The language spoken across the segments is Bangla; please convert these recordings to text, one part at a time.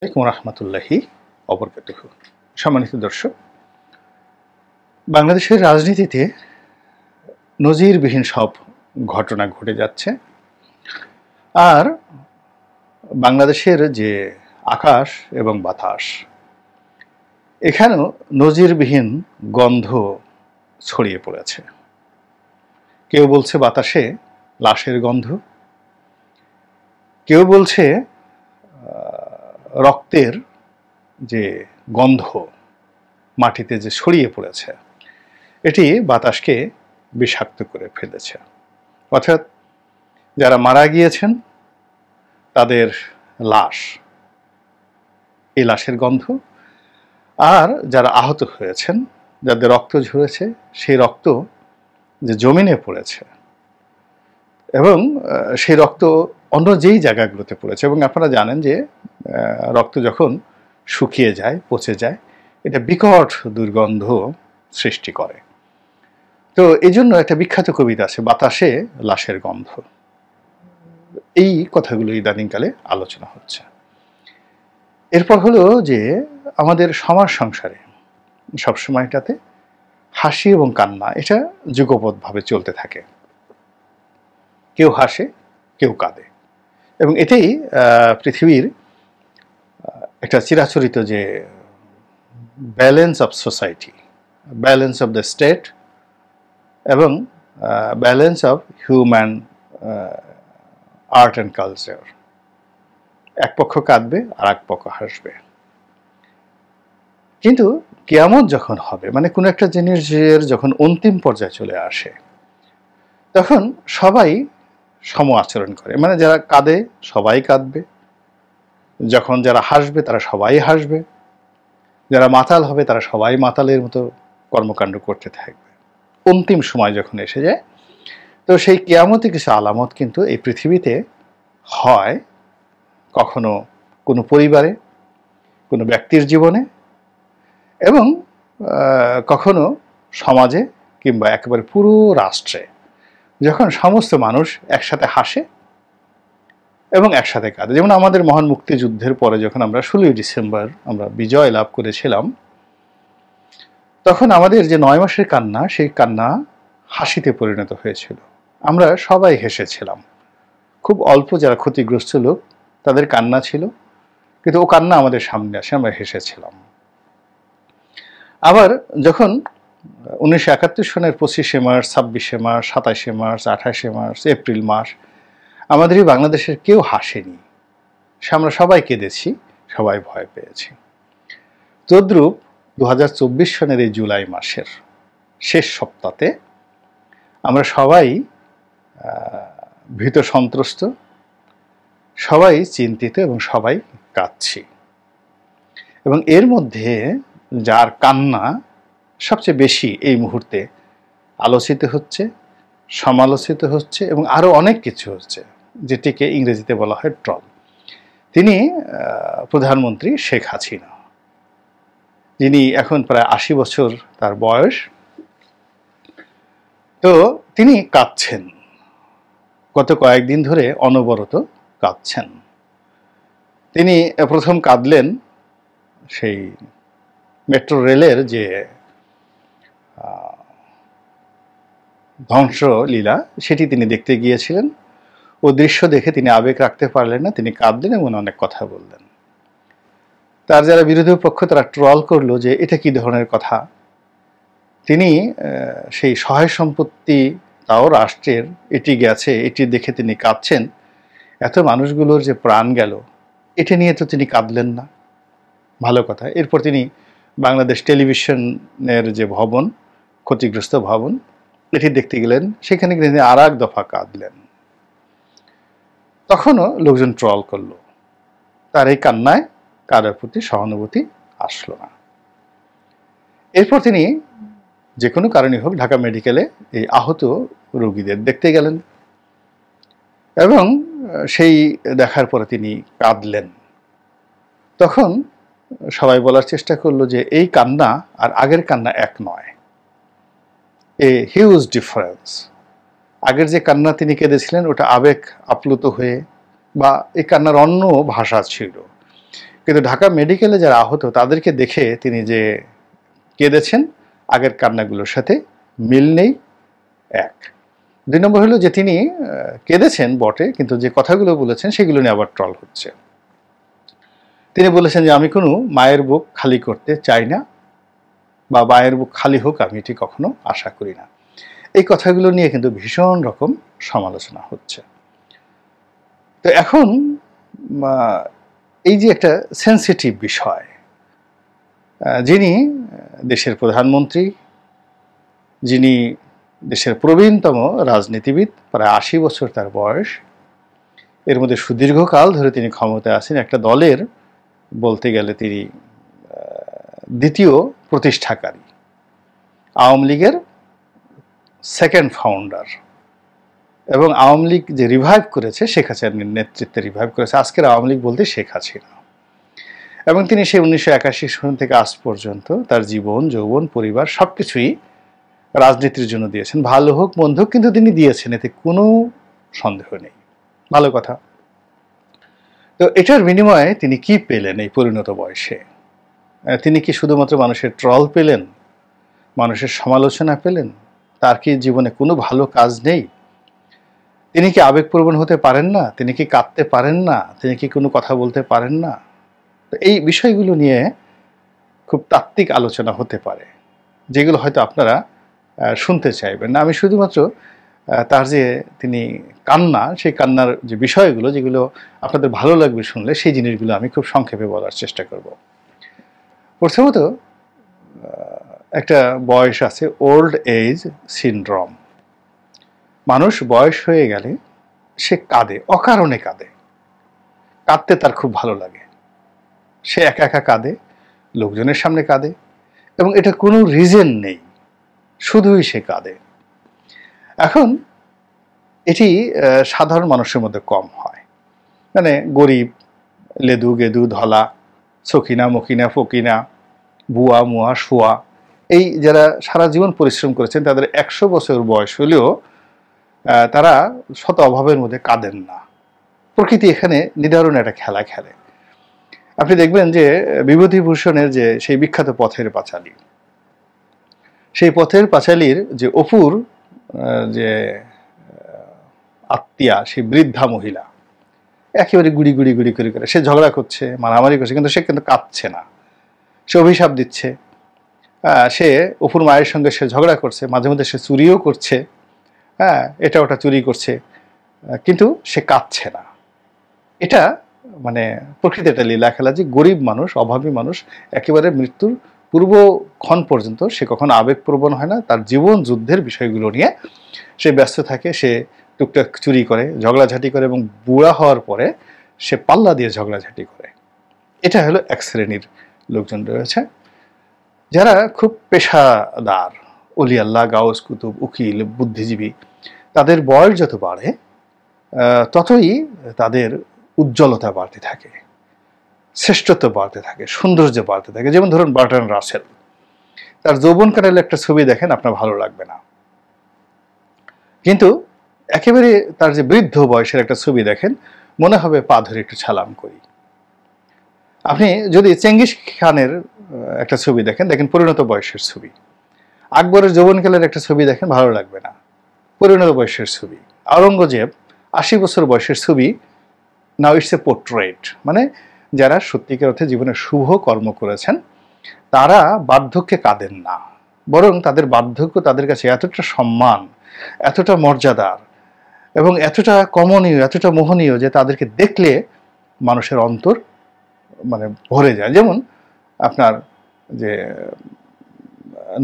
আলাইকুম রহমতুল্লাহি অবরকাতুহু। সম্মানিত দর্শক, বাংলাদেশের রাজনীতিতে নজিরবিহীন সব ঘটনা ঘটে যাচ্ছে। আর বাংলাদেশের যে আকাশ এবং বাতাস, এখানেও নজিরবিহীন গন্ধ ছড়িয়ে পড়েছে। কেউ বলছে বাতাসে লাশের গন্ধ, কেউ বলছে রক্তের যে গন্ধ মাটিতে যে ছড়িয়ে পড়েছে এটি বাতাসকে বিষাক্ত করে ফেলেছে। অর্থাৎ যারা মারা গিয়েছেন তাদের লাশ, এই লাশের গন্ধ, আর যারা আহত হয়েছেন, যাদের রক্ত ঝরেছে, সেই রক্ত যে জমিনে পড়েছে এবং সেই রক্ত অন্য যেই জায়গাগুলোতে পড়েছে। এবং আপনারা জানেন যে রক্ত যখন শুকিয়ে যায়, পচে যায়, এটা বিকট দুর্গন্ধ সৃষ্টি করে। তো এই জন্য একটা বিখ্যাত কবিতা আছে, বাতাসে লাশের গন্ধ। এই কথাগুলো ইদানিংকালে আলোচনা হচ্ছে। এরপর হলো যে আমাদের সমাজ সংসারে সবসময়টাতে হাসি এবং কান্না এটা যুগপৎভাবে চলতে থাকে। কেউ হাসে, কেউ কাঁদে, এবং এটাই পৃথিবীর একটা চিরাচরিত যে balance of society, balance of the state এবং balance of human art and culture. এক পক্ষ কাঁদবে আর এক পক্ষ হাসবে। কিন্তু কিয়ামত যখন হবে, মানে কোনো একটা জিনিসের যখন অন্তিম পর্যায়ে চলে আসে, তখন সবাই সম আচরণ করে। মানে যারা কাঁদে সবাই কাঁদবে, যখন যারা হাসবে তারা সবাই হাসবে, যারা মাতাল হবে তারা সবাই মাতালের মতো কর্মকাণ্ড করতে থাকবে। অন্তিম সময় যখন এসে যায়, তো সেই কিয়ামতে কিছু আলামত কিন্তু এই পৃথিবীতে হয়, কখনো কোনো পরিবারে, কোনো ব্যক্তির জীবনে, এবং কখনো সমাজে কিংবা একেবারে পুরো রাষ্ট্রে, যখন সমস্ত মানুষ একসাথে হাসে এবং একসাথে কাঁদে। যেমন আমাদের মহান মুক্তিযুদ্ধের পরে যখন আমরা 16ই ডিসেম্বর আমরা বিজয় লাভ করেছিলাম, তখন আমাদের যে 9 মাসের কান্না, সেই কান্না হাসিতে পরিণত হয়েছিল। আমরা সবাই হেসেছিলাম। খুব অল্প যারা ক্ষতিগ্রস্ত লোক তাদের কান্না ছিল, কিন্তু ও কান্না আমাদের সামনে আসে, আমরা হেসেছিলাম। আবার যখন 1971 সনের 25শে মার্চ, 26শে মার্চ, 27শে মার্চ, 28শে মার্চ, এপ্রিল মাস, আমাদের এই বাংলাদেশের কেউ হাসেনি, আমরা সবাই কেঁদেছি, সবাই ভয় পেয়েছি। তদ্রূপ 2024 সনের এই জুলাই মাসের শেষ সপ্তাহে আমরা সবাই ভীত সন্ত্রস্ত, সবাই চিন্তিত এবং সবাই কাঁদছি। এবং এর মধ্যে যার কান্না সবচেয়ে বেশি এই মুহূর্তে আলোচিত হচ্ছে, সমালোচিত হচ্ছে এবং আরও অনেক কিছু হচ্ছে, যেটিকে ইংরেজিতে বলা হয় ট্রল। তিনি প্রধানমন্ত্রী শেখ হাসিনা, যিনি এখন প্রায় 80 বছর তার বয়স। তো তিনি কাঁদছেন, গত কয়েকদিন ধরে অনবরত কাঁদছেন। তিনি প্রথম কাঁদলেন সেই মেট্রো রেলের যে ধ্বংসলীলা, সেটি তিনি দেখতে গিয়েছিলেন। ও দৃশ্য দেখে তিনি আবেগ রাখতে পারলেন না, তিনি কাঁদলেন এবং অনেক কথা বললেন। তার যারা বিরোধী পক্ষ তারা ট্রল করলো যে এটা কি ধরনের কথা। তিনি সেই সহায় সম্পত্তি, তাও রাষ্ট্রের, এটি গেছে, এটি দেখে তিনি কাঁদছেন। এত মানুষগুলোর যে প্রাণ গেল, এটা নিয়ে তো তিনি কাঁদলেন না, ভালো কথা। এরপর তিনি বাংলাদেশ টেলিভিশনের যে ভবন, ক্ষতিগ্রস্ত ভবন, এটি দেখতে গেলেন, সেখানে তিনি আর এক দফা কাঁদলেন। তখনও লোকজন ট্রল করলো, তার এই কান্নায় কারোর প্রতি সহানুভূতি আসলো না। এরপর তিনি যে কোনো কারণে হোক ঢাকা মেডিকেলে এই আহত রোগীদের দেখতে গেলেন এবং সেই দেখার পরে তিনি কাঁদলেন। তখন সবাই বলার চেষ্টা করলো যে এই কান্না আর আগের কান্না এক নয়, এ হিউজ ডিফারেন্স। আগের যে কান্না তিনি কেঁদেছিলেন ওটা আবেগ আপ্লুত হয়ে, বা এই কান্নার অন্য ভাষা ছিল, কিন্তু ঢাকা মেডিকেলে যারা আহত তাদেরকে দেখে তিনি যে কেঁদেছেন, আগের কান্নাগুলোর সাথে মিল নেই। এক, 2 নম্বর হলো যে তিনি কেঁদেছেন বটে, কিন্তু যে কথাগুলো বলেছেন সেগুলো নিয়ে আবার ট্রল হচ্ছে। তিনি বলেছেন যে আমি কোনো মায়ের বুক খালি করতে চাই না, বা মায়ের বুক খালি হোক আমি এটি কখনো আশা করি না। এই কথাগুলো নিয়ে কিন্তু ভীষণ রকম সমালোচনা হচ্ছে। তো এখন এই যে একটা সেন্সিটিভ বিষয়, যিনি দেশের প্রধানমন্ত্রী, যিনি দেশের প্রবীণতম রাজনীতিবিদ, প্রায় 80 বছর তার বয়স, এর মধ্যে সুদীর্ঘকাল ধরে তিনি ক্ষমতায় আছেন, একটা দলের বলতে গেলে তিনি দ্বিতীয় প্রতিষ্ঠাকারী, আওয়ামী লীগের সেকেন্ড ফাউন্ডার, এবং আওয়ামী লীগ যে রিভাইভ করেছে শেখ হাসিনার নেতৃত্বে রিভাইভ করেছে, আজকের আওয়ামী লীগ বলতে শেখ হাসিনা। এবং তিনি সেই 1981 সন থেকে আজ পর্যন্ত তার জীবন, যৌবন, পরিবার সবকিছুই রাজনীতির জন্য দিয়েছেন, ভালো হোক মন্দ হোক, কিন্তু তিনি দিয়েছেন, এতে কোনো সন্দেহ নেই। ভালো কথা। তো এটার বিনিময়ে তিনি কি পেলেন এই পরিণত বয়সে? তিনি কি শুধুমাত্র মানুষের ট্রল পেলেন, মানুষের সমালোচনা পেলেন? তার কি জীবনে কোনো ভালো কাজ নেই? তিনি কি আবেগপ্রবণ হতে পারেন না? তিনি কি কাঁদতে পারেন না? তিনি কি কোনো কথা বলতে পারেন না? তো এই বিষয়গুলো নিয়ে খুব তাত্ত্বিক আলোচনা হতে পারে, যেগুলো হয়তো আপনারা শুনতে চাইবেন না। আমি শুধুমাত্র তার যে তিনি কান্না, সেই কান্নার যে বিষয়গুলো যেগুলো আপনাদের ভালো লাগবে শুনলে, সেই জিনিসগুলো আমি খুব সংক্ষেপে বলার চেষ্টা করব। প্রথমত, একটা বয়স আছে, ওল্ড এজ সিনড্রোম। মানুষ বয়স হয়ে গেলে সে কাঁদে, অকারণে কাঁদে। কাঁদতে তার খুব ভালো লাগে। সে একা একা কাঁদে, লোকজনের সামনে কাঁদে, এবং এটা কোনো রিজন নেই, শুধুই সে কাঁদে। এখন এটি সাধারণ মানুষের মধ্যে কম হয়, মানে গরিব, লেদু গেদু ধলা, সকিনা মকিনা ফকিনা, বুয়া মুয়া শুয়া, এই যারা সারা জীবন পরিশ্রম করেছেন, তাদের 100 বছর বয়স হলেও তারা শত অভাবের মধ্যে কাঁদেন না। প্রকৃতি এখানে নিদারুণ একটা খেলা খেলে। আপনি দেখবেন যে বিভূতিভূষণের যে সেই বিখ্যাত পথের পাঁচালী, সেই পথের পাঁচালীর যে অপুর যে আত্মীয়া, সেই বৃদ্ধা মহিলা, একেবারে গুড়ি গুড়ি গুড়ি করে করে সে ঝগড়া করছে, মারামারি করছে, কিন্তু সে কিন্তু কাঁদছে না। সে অভিশাপ দিচ্ছে, সে অপুর মায়ের সঙ্গে সে ঝগড়া করছে, মাঝে মধ্যে সে চুরিও করছে, হ্যাঁ, এটা ওটা চুরি করছে, কিন্তু সে কাঁদছে না। এটা মানে প্রকৃতি একটা লীলা খেলা, যে গরিব মানুষ, অভাবী মানুষ একেবারে মৃত্যুর পূর্বক্ষণ পর্যন্ত সে কখনো আবেগপ্রবণ হয় না। তার জীবন যুদ্ধের বিষয়গুলো নিয়ে সে ব্যস্ত থাকে। সে টুকটাক চুরি করে, ঝগড়াঝাটি করে, এবং বুড়া হওয়ার পরে সে পাল্লা দিয়ে ঝগড়াঝাটি করে। এটা হলো এক শ্রেণীর লোকজন রয়েছে, যারা খুব পেশাদার, অলি আল্লাহ, গাউস কুতুব, উকিল, বুদ্ধিজীবী। তাদের বয়স যত বাড়ে ততই তাদের উজ্জ্বলতা বাড়তে থাকে, শ্রেষ্ঠত্ব বাড়তে থাকে, সৌন্দর্য বাড়তে থাকে। যেমন ধরুন বার্ট্রান্ড রাসেল, তার যৌবনকালের একটা ছবি দেখেন, আপনার ভালো লাগবে না, কিন্তু একেবারে তার যে বৃদ্ধ বয়সের একটা ছবি দেখেন, মনে হবে পা ধরে একটু সালাম করি। আপনি যদি চেঙ্গিস খানের একটা ছবি দেখেন, দেখেন পরিণত বয়সের ছবি। আকবরের যৌবনকালের একটা ছবি দেখেন, ভালো লাগবে না, পরিণত বয়সের ছবি। আওরঙ্গজেব 80 বছর বয়সের ছবি, নাও ইটস এ পোর্ট্রেট। মানে যারা সত্যিকার অর্থে জীবনে শুভ কর্ম করেছেন, তারা বার্ধক্যে কাঁদেন না, বরং তাদের বার্ধক্য তাদের কাছে এতটা সম্মান, এতটা মর্যাদার, এবং এতটা কমনীয়, এতটা মোহনীয়, যে তাদেরকে দেখলে মানুষের অন্তর মানে ভরে যায়। যেমন আপনার যে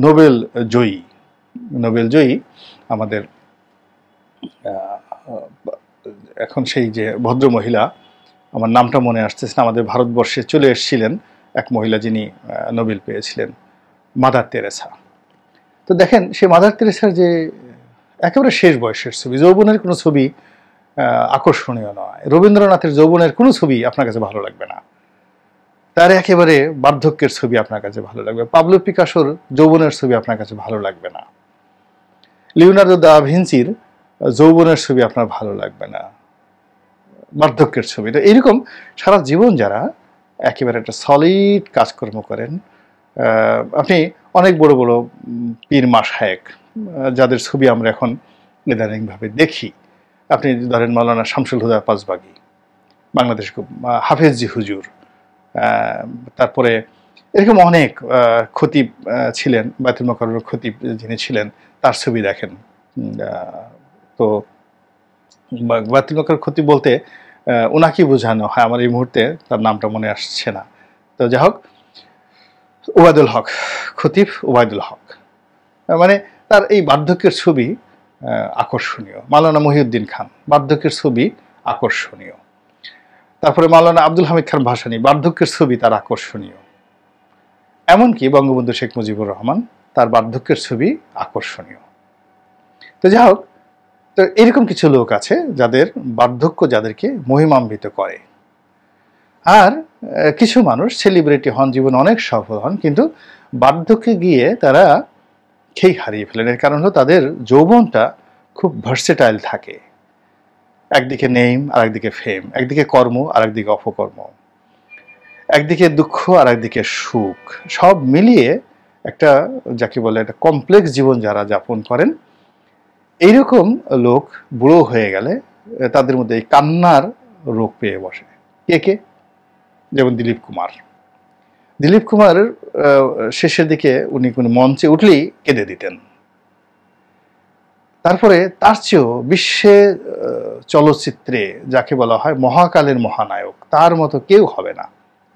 নোবেল জয়ী আমাদের এখন সেই যে ভদ্র মহিলা, আমার নামটা মনে আসতেছে না, আমাদের ভারতবর্ষে চলে এসেছিলেন এক মহিলা, যিনি নোবেল পেয়েছিলেন, মাদার তেরেসা। তো দেখেন সেই মাদার তেরেসার যে একেবারে শেষ বয়সের ছবি, যৌবনের কোনো ছবি আকর্ষণীয় নয়। রবীন্দ্রনাথের যৌবনের কোনো ছবি আপনার কাছে ভালো লাগবে না, তার একেবারে বার্ধক্যের ছবি আপনার কাছে ভালো লাগবে। পাবলো পিকাসোর যৌবনের ছবি আপনার কাছে ভালো লাগবে না। লিওনার্দো দা ভিঞ্চির যৌবনের ছবি আপনার ভালো লাগবে না, বার্ধক্যের ছবি। তো এইরকম সারা জীবন যারা একেবারে একটা সলিড কাজকর্ম করেন। আপনি অনেক বড় বড় পীর মাশায়েখ যাদের ছবি আমরা এখন ইদানিংভাবে দেখি, আপনি ধরেন মাওলানা শামসুল হুদা পাঁচবাগী, বাংলাদেশ হাফেজজি হুজুর, তারপরে এরকম অনেক খতিব ছিলেন, বায়তুল মোকাররমের খতিব যিনি ছিলেন তার ছবি দেখেন। তো বায়তুল মোকাররমের খতিব বলতে ওনাকেই বোঝানো হয়, আমার এই মুহূর্তে তার নামটা মনে আসছে না। তো যাই হোক, ওবায়দুল হক, খতিব ওবায়দুল হক, মানে তার এই বার্ধক্যের ছবি আকর্ষণীয়। মাওলানা মহিউদ্দিন খান, বার্ধক্যের ছবি আকর্ষণীয়। তারপরে মাওলানা আব্দুল হামিদ খান ভাসানী, বার্ধক্যের ছবি তার আকর্ষণীয়। এমনকি বঙ্গবন্ধু শেখ মুজিবুর রহমান, তার বার্ধক্যের ছবি আকর্ষণীয়। তো যাই হোক, তো এরকম কিছু লোক আছে যাদের বার্ধক্য যাদেরকে মহিমান্বিত করে। আর কিছু মানুষ সেলিব্রিটি হন, জীবনে অনেক সফল হন, কিন্তু বার্ধক্যে গিয়ে তারা খেই হারিয়ে ফেলেন। এর কারণ হলো তাদের যৌবনটা খুব ভার্সেটাইল থাকে। একদিকে নেম, আর একদিকে ফেম, একদিকে কর্ম, আর একদিকে অপকর্ম, একদিকে দুঃখ, আর একদিকে সুখ, সব মিলিয়ে একটা যাকে বলে একটা কমপ্লেক্স জীবন যারা যাপন করেন, এইরকম লোক বুড়ো হয়ে গেলে তাদের মধ্যে এই কান্নার রোগ পেয়ে বসে। কে কে? যেমন দিলীপ কুমার। দিলীপ কুমারের শেষের দিকে উনি কোনো মঞ্চে উঠলেই কেঁদে দিতেন। তারপরে তার চেয়েও বিশ্বে চলচ্চিত্রে যাকে বলা হয় মহাকালের মহানায়ক, তার মতো কেউ হবে না,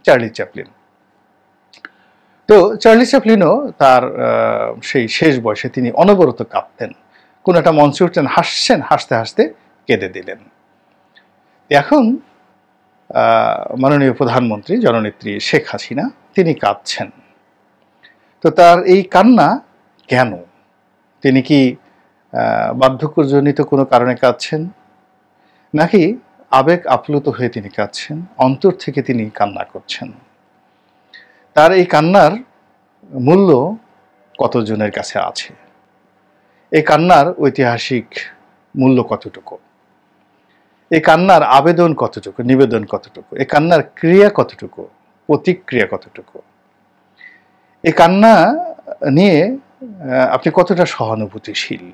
চার্লি চ্যাপলিন। তো চার্লি চ্যাপলিনও তার সেই শেষ বয়সে তিনি অনবরত কাঁদতেন। কোন একটা মঞ্চে উঠতেন, হাসছেন, হাসতে হাসতে কেঁদে দিলেন। এখন মাননীয় প্রধানমন্ত্রী জননেত্রী শেখ হাসিনা, তিনি কাঁদছেন। তো তার এই কান্না কেন? তিনি কি বার্ধক্যজনিত কোনো কারণে কাঁদছেন, নাকি আবেগ আপ্লুত হয়ে তিনি কাঁদছেন, অন্তর থেকে তিনি কান্না করছেন? তার এই কান্নার মূল্য কতজনের কাছে আছে? এই কান্নার ঐতিহাসিক মূল্য কতটুকু? এই কান্নার আবেদন কতটুকু, নিবেদন কতটুকু? এই কান্নার ক্রিয়া কতটুকু, প্রতিক্রিয়া কতটুকু? এই কান্না নিয়ে আপনি কতটা সহানুভূতিশীল,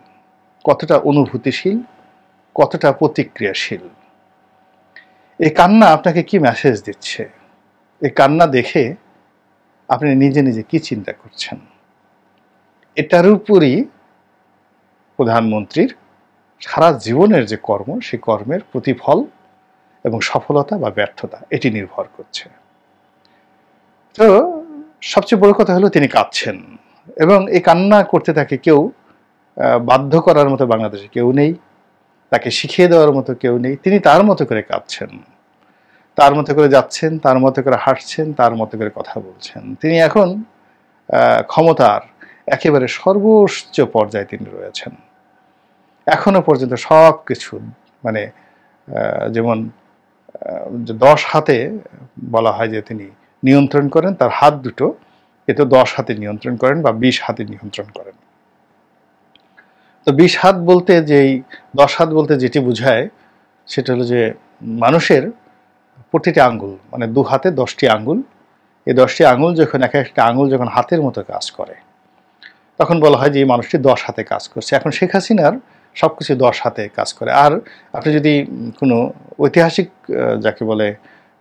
কতটা অনুভূতিশীল, কতটা প্রতিক্রিয়াশীল? এই কান্না আপনাকে কি মেসেজ দিচ্ছে? এই কান্না দেখে আপনি নিজে নিজে কি চিন্তা করছেন? এটার উপরই প্রধানমন্ত্রীর সারা জীবনের যে কর্ম, সেই কর্মের প্রতিফল এবং সফলতা বা ব্যর্থতা এটি নির্ভর করছে। তো সবচেয়ে বড় কথা হলো তিনি কাঁদছেন, এবং এই কান্না করতে তাকে কেউ বাধ্য করার মতো বাংলাদেশে কেউ নেই, তাকে শিখিয়ে দেওয়ার মতো কেউ নেই। তিনি তার মতো করে কাঁদছেন, তার মতো করে যাচ্ছেন, তার মতো করে হাঁটছেন, তার মতো করে কথা বলছেন। তিনি এখন ক্ষমতার একেবারে সর্বোচ্চ পর্যায়ে তিনি রয়েছেন। এখনো পর্যন্ত সব কিছু, মানে যেমন 10 হাতে বলা হয় যে তিনি নিয়ন্ত্রণ করেন, তার হাত দুটো এতো 10 হাতে নিয়ন্ত্রণ করেন বা 20 হাতে নিয়ন্ত্রণ করেন। তো 20 হাত বলতে যেই 10 হাত বলতে যেটি বোঝায় সেটা হলো যে মানুষের প্রতিটি আঙ্গুল, মানে 2 হাতে 10টি আঙ্গুল, এই 10টি আঙ্গুল যখন এক একটা আঙ্গুল যখন হাতের মতো কাজ করে, তখন বলা হয় যে এই মানুষটি 10 হাতে কাজ করছে। এখন শেখ হাসিনার সবকিছু 10 হাতে কাজ করে। আর আপনি যদি কোনো ঐতিহাসিক যাকে বলে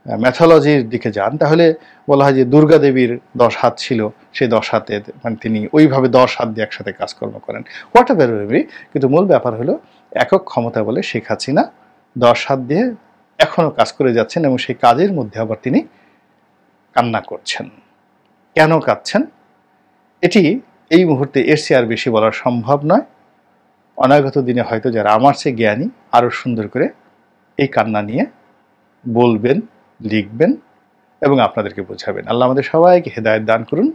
ম্যাথোলজির দিকে যান, তাহলে বলা হয় যে দুর্গা দেবীর 10 হাত ছিল, সেই 10 হাতে মানে তিনি ওইভাবে 10 হাত দিয়ে একসাথে কাজকর্ম করেন। হোয়াট এভার মেবি, কিন্তু মূল ব্যাপার হলো একক ক্ষমতা বলে শেখ হাসিনা 10 হাত দিয়ে এখনো কাজ করে যাচ্ছেন, এবং সেই কাজের মধ্যে আবার তিনি কান্না করছেন। কেন কাঁদছেন এটি এই মুহূর্তে এর চেয়ে আর বেশি বলা সম্ভব নয়। অনাগত দিনে হয়তো যারা আমার চেয়ে জ্ঞানী আরো সুন্দর করে এই কান্না নিয়ে বলবেন, লিখবেন এবং আপনাদেরকে বোঝাবেন। আল্লাহ আমাদের সবাইকে হেদায়েত দান করুন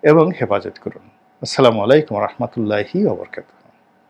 এবং হেফাজত করুন। আসসালামু আলাইকুম ওয়া রাহমাতুল্লাহি ওয়া বারাকাতুহু।